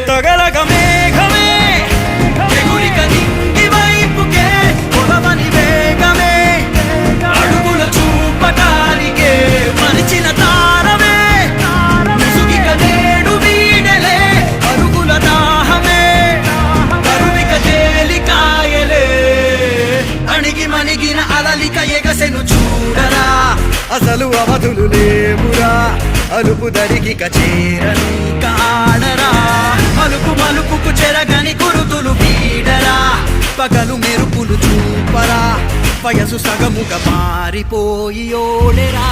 తగలగ మేఘమే ఎగురిక నింగి వైపుకే పొలవని వేగమే అడుగుల చూపటానికే మరిచిన తారమే ముసుగిక నేడు వీడలే అరుగుల దాహమే కరువిక తేలికాయలే అణిగి మణిగిన అలలిక ఎగసెను చూడరా అసలు అవధులు లేవురా అలుపు దరికి చేరని కాడరా మలుపు మలుపుకు చెరగని కురుతులు వీడరా పగలు మెరుపులు చూపరా వయసు సగముగా మారిపోయి ఓడెరా